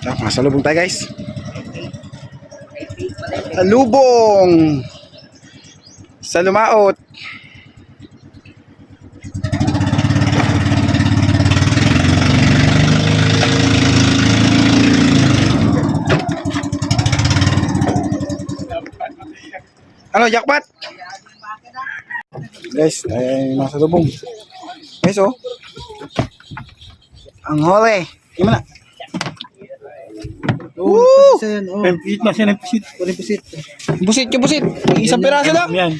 Masalubong tayo guys. Salubong sa Lumaot. Ano, jackpot? Guys, ay masalubong. Guys, oh. Ang hole. Gimana? Woo! Pisit na siya ng pisit. Walang pisit. Busit yung busit. Isang piraso lang. Yan.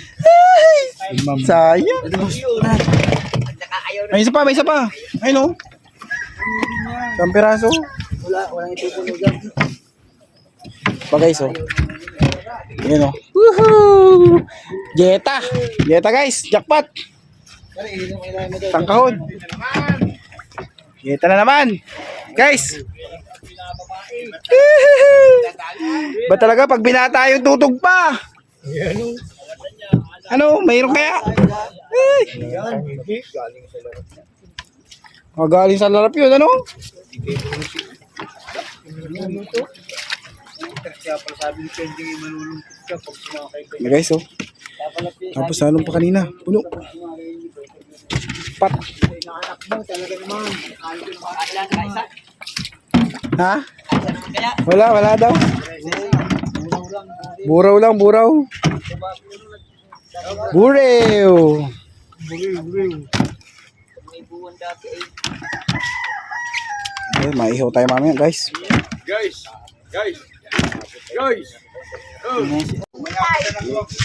Sayang. May isa pa, may isa pa. Ayun oh. Isang piraso. Walang itutunog yan. Pa guys oh. Ayun oh. Woohoo! Jeta. Jeta guys. Jackpot. Tangkahon. Jeta na naman. Guys. Ba talaga pag binata yung tutog pa? Ano, mayroon kaya? Galing sa larap yun, ano? Guys, oh. Tapos salong pa kanina. Puno. Pat. Ha? Wala daw. Buraw lang, buraw. Buraw. Okay, maihaw tayo mamaya, guys. Guys.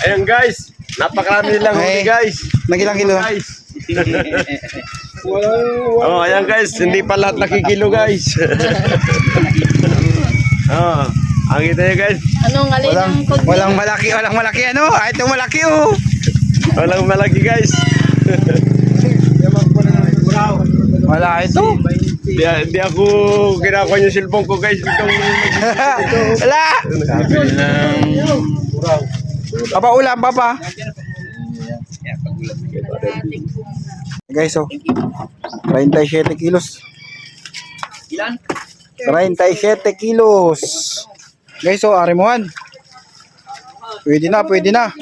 Ayan guys, napakarami nilang huli guys. Nagilang kilo? Guys. Oh, ayan guys, hindi pa lahat nakikilo guys. Oh, ang kita niyo guys. Anong alin ang Walang malaki ano? Ah, ito malaki oh. Walang malaki guys. Wala ito. Di ako ginakuha yung cellphone ko guys. Wala. Papa ulam, papa. Guys, oh. 37 kilos. Ilan? 37 kilos. Guys, oh, arimuhan. Pwede na, pwede na.